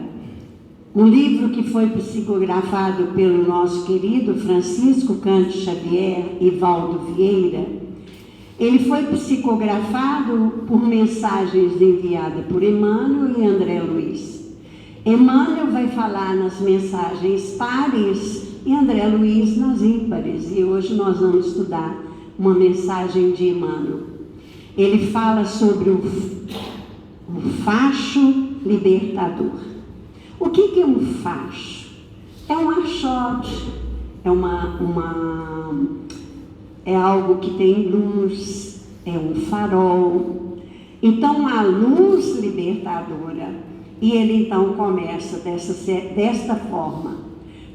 um livro que foi psicografado pelo nosso querido Francisco Cândido Xavier e Valdo Vieira, ele foi psicografado por mensagens enviadas por Emmanuel e André Luiz. Emmanuel vai falar nas mensagens pares e André Luiz nas ímpares. E hoje nós vamos estudar uma mensagem de Emmanuel. Ele fala sobre o facho libertador. O que é um facho? É um achote, é algo que tem luz, é um farol. Então, a luz libertadora. E ele então começa desta forma: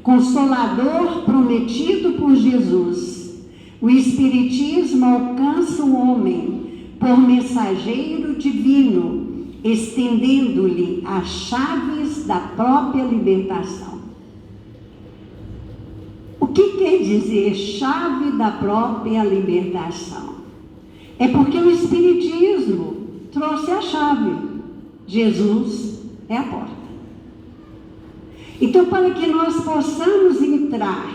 Consolador prometido por Jesus, o Espiritismo alcança o homem por mensageiro divino, estendendo-lhe as chaves da própria libertação. O que quer dizer chave da própria libertação? É porque o Espiritismo trouxe a chave. Jesus é a porta. Então, para que nós possamos entrar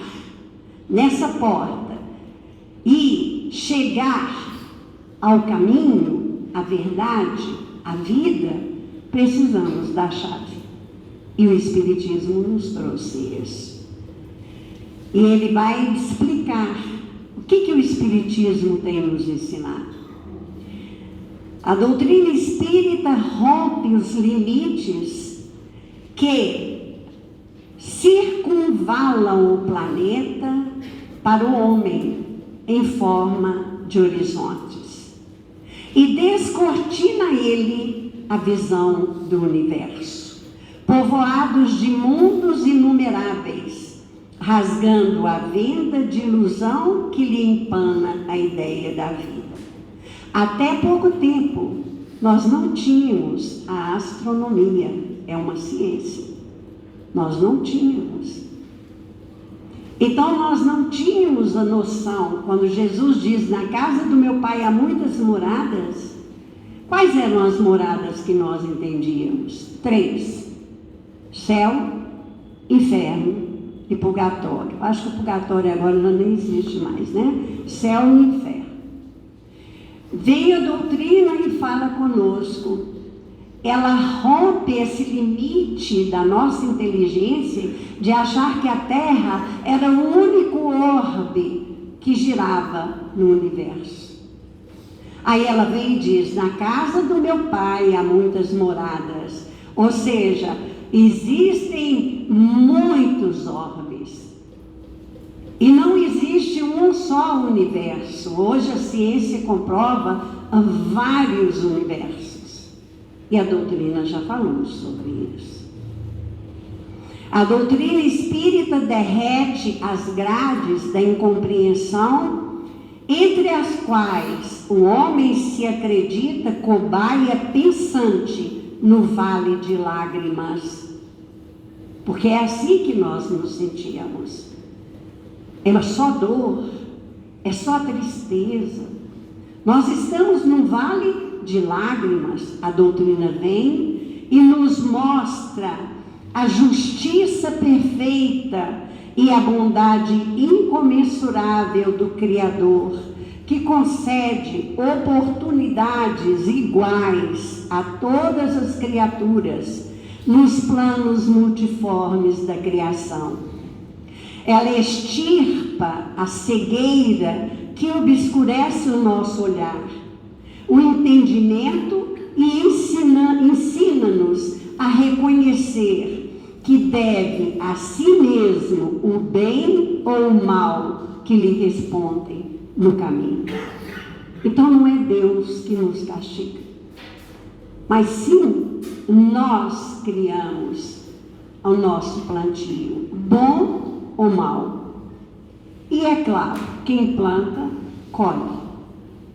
nessa porta e chegar ao caminho, à verdade, à vida, precisamos da chave. E o Espiritismo nos trouxe isso. E ele vai explicar o que o Espiritismo tem nos ensinado. A doutrina espírita rompe os limites que circunvalam o planeta para o homem em forma de horizontes e descortina ele a visão do universo, povoados de mundos inumeráveis, rasgando a venda de ilusão que lhe empana a ideia da vida. Até pouco tempo, nós não tínhamos a astronomia, é uma ciência. Nós não tínhamos. Então, nós não tínhamos a noção, quando Jesus diz, na casa do meu pai há muitas moradas, quais eram as moradas que nós entendíamos? 3. Céu, inferno e purgatório. Acho que o purgatório agora já nem existe mais, né? Céu e inferno. Vem a doutrina e fala conosco. Ela rompe esse limite da nossa inteligência de achar que a Terra era o único orbe que girava no universo. Aí ela vem e diz, na casa do meu pai há muitas moradas. Ou seja, existem muitos orbes. E não existe um só universo. Hoje a ciência comprova vários universos. E a doutrina já falou sobre isso. A doutrina espírita derrete as grades da incompreensão, entre as quais o homem se acredita cobaia pensante no vale de lágrimas. Porque é assim que nós nos sentíamos. É só dor, é só tristeza. Nós estamos num vale de lágrimas. A doutrina vem e nos mostra a justiça perfeita e a bondade incomensurável do Criador, que concede oportunidades iguais a todas as criaturas nos planos multiformes da criação. Ela extirpa a cegueira que obscurece o nosso olhar, o entendimento e ensina-nos a reconhecer que deve a si mesmo o bem ou o mal que lhe respondem no caminho. Então não é Deus que nos castiga, mas sim nós criamos o nosso plantio, bom ou mal. E é claro, quem planta, colhe.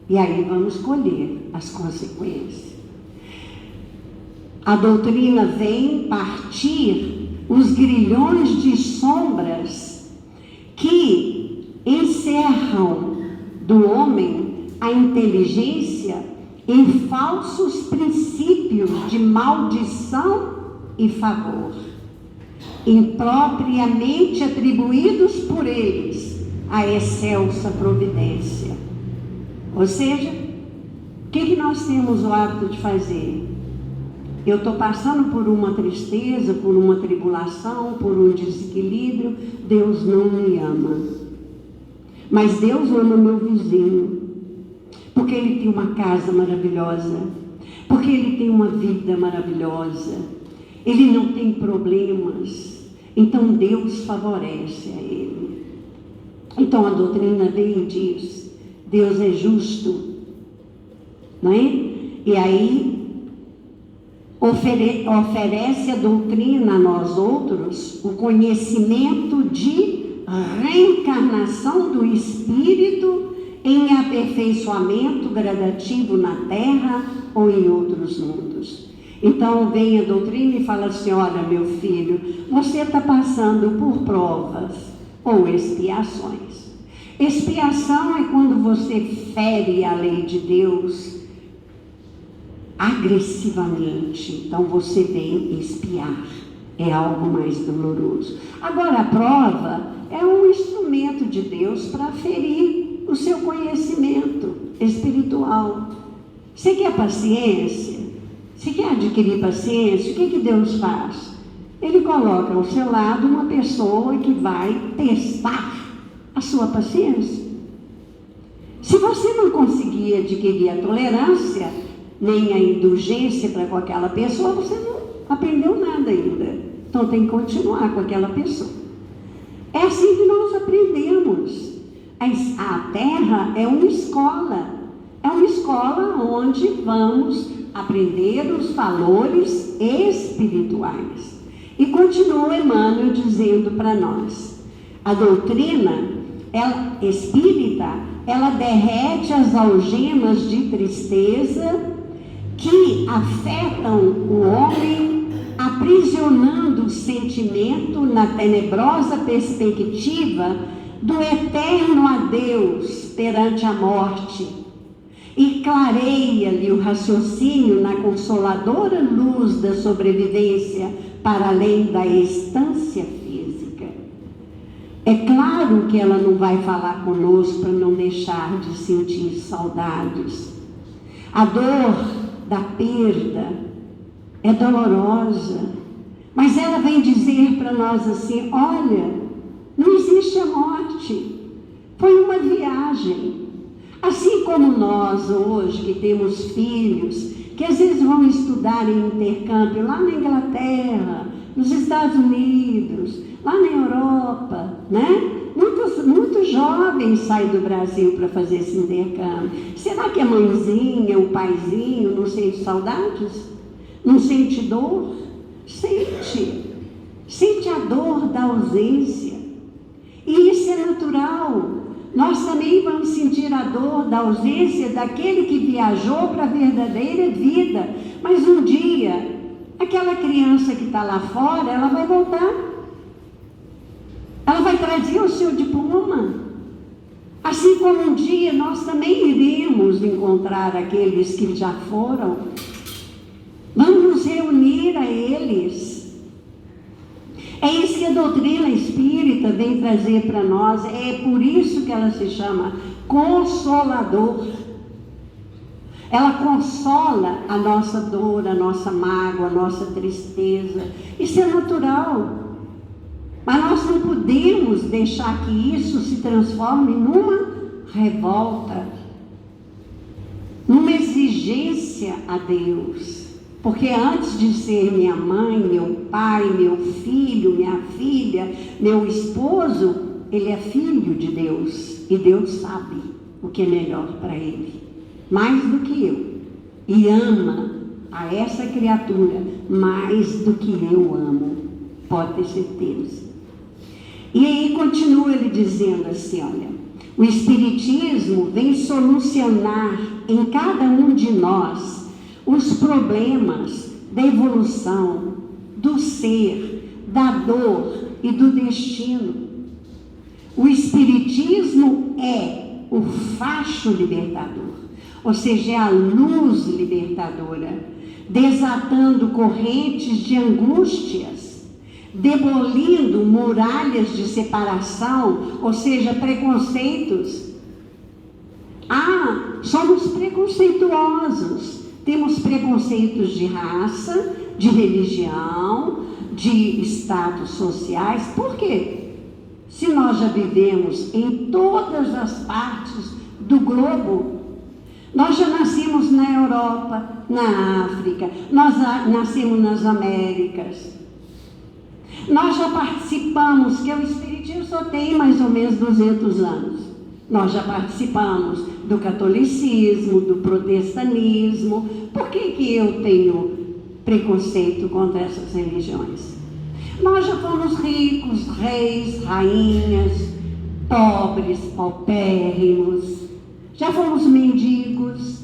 E aí vamos colher as consequências. A doutrina vem partir os grilhões de sombras que encerram do homem a inteligência em falsos princípios de maldição e favor, impropriamente atribuídos por eles à excelsa providência. Ou seja, o que nós temos o hábito de fazer? Eu estou passando por uma tristeza, por uma tribulação, por um desequilíbrio. Deus não me ama. Mas Deus ama meu vizinho. Porque ele tem uma casa maravilhosa. Porque ele tem uma vida maravilhosa. Ele não tem problemas. Então Deus favorece a ele. Então a doutrina vem e diz: Deus é justo. Não é? E aí oferece a doutrina a nós outros o conhecimento de reencarnação do espírito em aperfeiçoamento gradativo na Terra ou em outros mundos. Então vem a doutrina e fala assim: olha, meu filho, você está passando por provas ou expiações. Expiação é quando você fere a lei de Deus agressivamente. Então você vem expiar. É algo mais doloroso. Agora, a prova é um instrumento de Deus para ferir o seu conhecimento espiritual. Você quer paciência? Você quer adquirir paciência? O que Deus faz? Ele coloca ao seu lado uma pessoa que vai testar a sua paciência. Se você não conseguir adquirir a tolerância, nem a indulgência para com aquela pessoa, você não aprendeu nada ainda. Então tem que continuar com aquela pessoa. É assim que nós aprendemos. A Terra é uma escola. É uma escola onde vamos aprender os valores espirituais. E continua Emmanuel dizendo para nós: a doutrina espírita, ela derrete as algemas de tristeza que afetam o homem, aprisionando o sentimento na tenebrosa perspectiva do eterno adeus perante a morte, e clareia-lhe o raciocínio na consoladora luz da sobrevivência para além da estância física. É claro que ela não vai falar conosco para não deixar de sentir saudades. A dor da perda é dolorosa, mas ela vem dizer para nós assim: olha, não existe a morte, foi uma viagem. Assim como nós hoje, que temos filhos, que às vezes vão estudar em intercâmbio lá na Inglaterra, nos Estados Unidos, lá na Europa, né? Muitos jovens saem do Brasil para fazer esse intercâmbio. Será que a mãezinha, o paizinho não sente saudades? Não sente dor? Sente. Sente a dor da ausência. E isso é natural. Nós também vamos sentir a dor da ausência daquele que viajou para a verdadeira vida. Mas um dia, aquela criança que está lá fora, ela vai voltar. Ela vai trazer o seu diploma. Assim como um dia nós também iremos encontrar aqueles que já foram. Vamos nos reunir a eles. É isso que a doutrina espírita vem trazer para nós. É por isso que ela se chama Consolador. Ela consola a nossa dor, a nossa mágoa, a nossa tristeza. Isso é natural. Mas nós não podemos deixar que isso se transforme numa revolta, numa exigência a Deus. Porque antes de ser minha mãe, meu pai, meu filho, minha filha, meu esposo, ele é filho de Deus. E Deus sabe o que é melhor para ele, mais do que eu. E ama a essa criatura mais do que eu amo, pode ter certeza. E aí continua ele dizendo assim, olha, o Espiritismo vem solucionar em cada um de nós os problemas da evolução, do ser, da dor e do destino. O Espiritismo é o facho libertador, ou seja, é a luz libertadora, desatando correntes de angústias, demolindo muralhas de separação, ou seja, preconceitos. Somos preconceituosos. Temos preconceitos de raça, de religião, de status sociais. Por quê? Se nós já vivemos em todas as partes do globo, nós já nascemos na Europa, na África, nós nascemos nas Américas. Nós já participamos, que o Espiritismo só tem mais ou menos 200 anos. Nós já participamos do catolicismo, do protestantismo. Por que eu tenho preconceito contra essas religiões? Nós já fomos ricos, reis, rainhas, pobres, paupérrimos. Já fomos mendigos.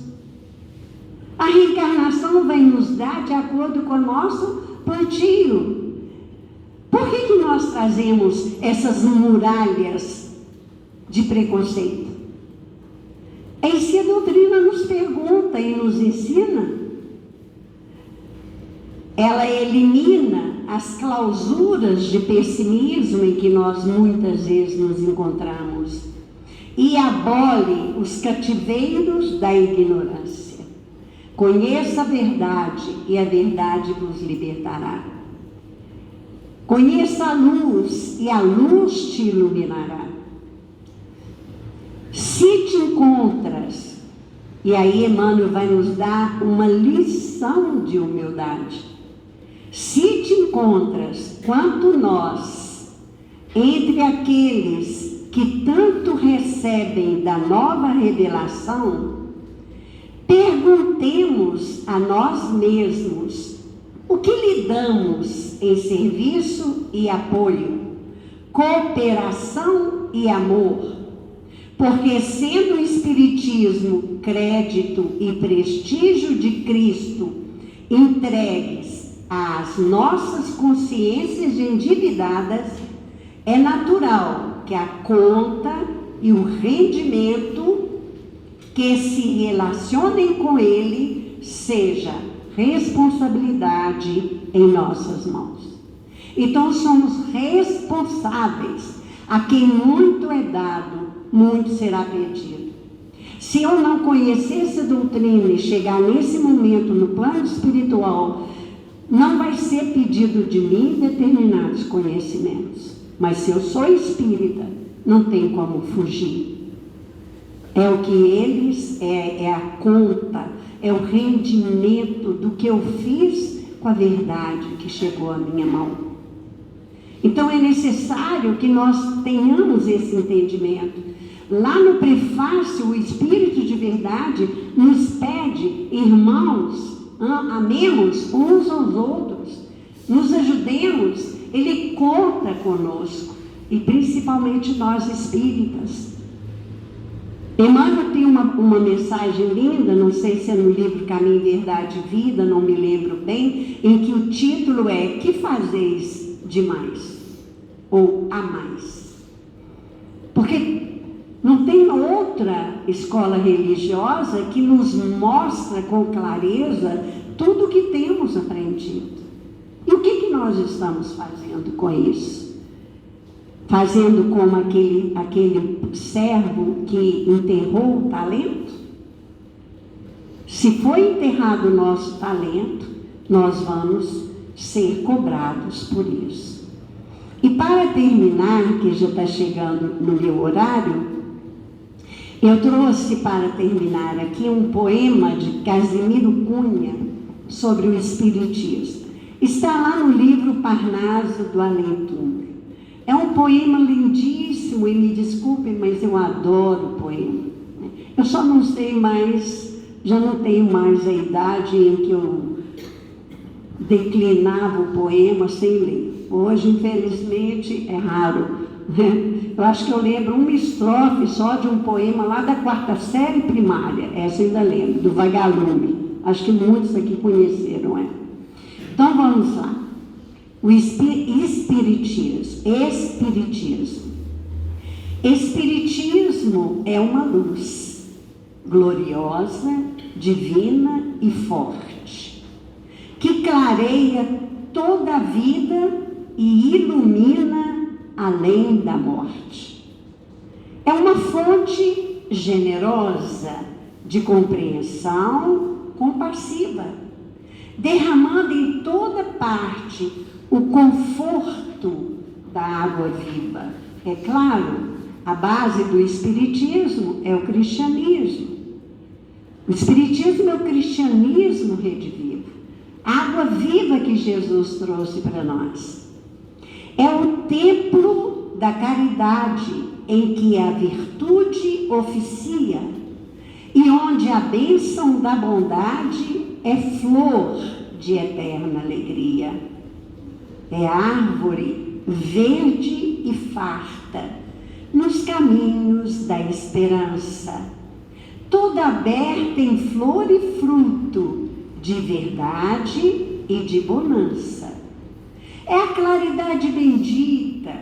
A reencarnação vai nos dar de acordo com o nosso plantio. Por que nós trazemos essas muralhas de preconceito? É isso que a doutrina nos pergunta e nos ensina. Ela elimina as clausuras de pessimismo em que nós muitas vezes nos encontramos e abole os cativeiros da ignorância. Conheça a verdade e a verdade vos libertará. Conheça a luz e a luz te iluminará. Se te encontras, e aí Emmanuel vai nos dar uma lição de humildade. Se te encontras, quanto nós, entre aqueles que tanto recebem da nova revelação, perguntemos a nós mesmos o que lhe damos em serviço e apoio, cooperação e amor, porque sendo o Espiritismo crédito e prestígio de Cristo entregues às nossas consciências endividadas, é natural que a conta e o rendimento que se relacionem com ele seja responsabilidade em nossas mãos. Então somos responsáveis. A quem muito é dado, muito será pedido. Se eu não conhecesse a doutrina e chegar nesse momento no plano espiritual, não vai ser pedido de mim determinados conhecimentos. Mas se eu sou espírita, não tem como fugir. É o que eles, é a conta, é o rendimento do que eu fiz com a verdade que chegou à minha mão. Então é necessário que nós tenhamos esse entendimento. Lá no prefácio, o Espírito de Verdade nos pede, irmãos, amemos uns aos outros, nos ajudemos. Ele conta conosco, e principalmente nós espíritas. Emmanuel tem uma mensagem linda, não sei se é no livro Caminho, Verdade e Vida, não me lembro bem, em que o título é Que fazeis demais? Ou a mais? Porque não tem outra escola religiosa que nos mostra com clareza tudo o que temos aprendido. E o que nós estamos fazendo com isso? Fazendo como aquele servo que enterrou o talento? Se foi enterrado o nosso talento, nós vamos ser cobrados por isso. E para terminar, que já está chegando no meu horário, eu trouxe para terminar aqui um poema de Casimiro Cunha sobre o Espiritismo. Está lá no livro Parnaso do Além-Túmulo. É um poema lindíssimo, e me desculpem, mas eu adoro o poema. Eu só não sei mais, já não tenho mais a idade em que eu declinava o poema sem ler. Hoje, infelizmente, é raro. Eu acho que eu lembro uma estrofe só de um poema lá da 4ª série primária, essa eu ainda lembro, do Vagalume. Acho que muitos aqui conheceram ela. Então vamos lá. O Espiritismo. Espiritismo é uma luz gloriosa, divina e forte, que clareia toda a vida e ilumina além da morte. É uma fonte generosa de compreensão compassiva, derramando em toda parte o conforto da água viva. É claro, a base do Espiritismo é o cristianismo. O Espiritismo é o cristianismo redivivo, a água viva que Jesus trouxe para nós. É o templo da caridade em que a virtude oficia e onde a bênção da bondade é flor de eterna alegria. É árvore verde e farta nos caminhos da esperança, toda aberta em flor e fruto, de verdade e de bonança. É a claridade bendita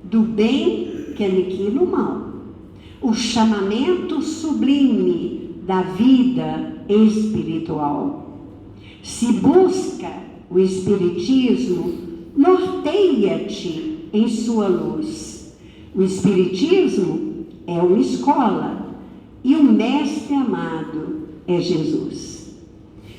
do bem que aniquila o mal, o chamamento sublime da vida espiritual. Se busca o Espiritismo, norteia-te em sua luz. O Espiritismo é uma escola e o mestre amado é Jesus.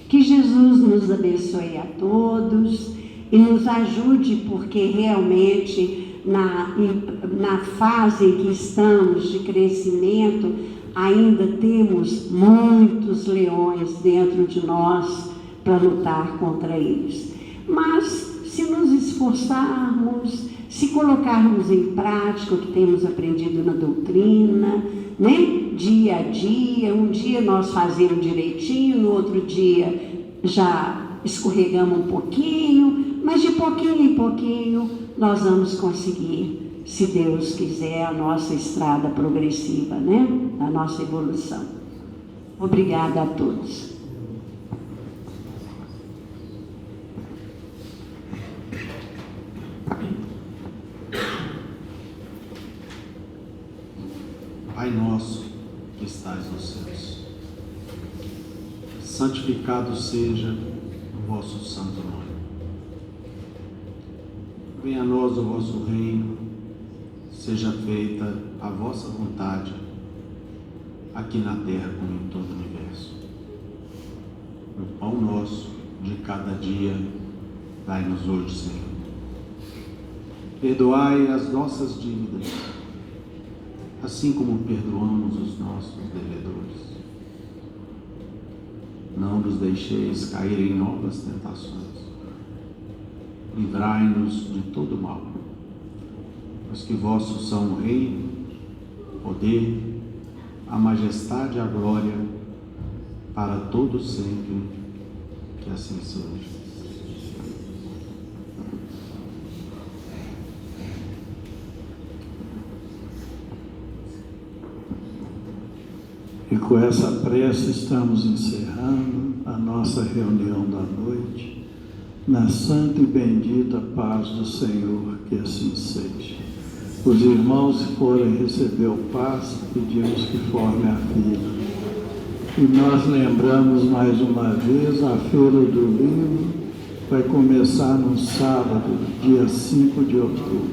Que Jesus nos abençoe a todos e nos ajude, porque realmente na fase em que estamos de crescimento, ainda temos muitos leões dentro de nós para lutar contra eles. Mas se nos esforçarmos, se colocarmos em prática o que temos aprendido na doutrina, né? Dia a dia, um dia nós fazemos direitinho, no outro dia já escorregamos um pouquinho, mas de pouquinho em pouquinho nós vamos conseguir, se Deus quiser, a nossa estrada progressiva, né? A nossa evolução. Obrigada a todos. Pai nosso que estais nos céus, santificado seja o vosso santo nome. Venha a nós o vosso reino, seja feita a vossa vontade, aqui na terra como em todo o universo. O pão nosso de cada dia dai-nos hoje, Senhor. Perdoai as nossas dívidas, assim como perdoamos os nossos devedores. Não nos deixeis cair em novas tentações. Livrai-nos de todo mal, pois que vossos são o reino, o poder, a majestade e a glória, para todos sempre, que assim seja. E com essa prece estamos encerrando a nossa reunião da noite, na santa e bendita paz do Senhor, que assim seja. Os irmãos, se forem receber o passe, pedimos que formem a fila. E nós lembramos mais uma vez, a Feira do Livro vai começar no sábado, dia 5 de outubro.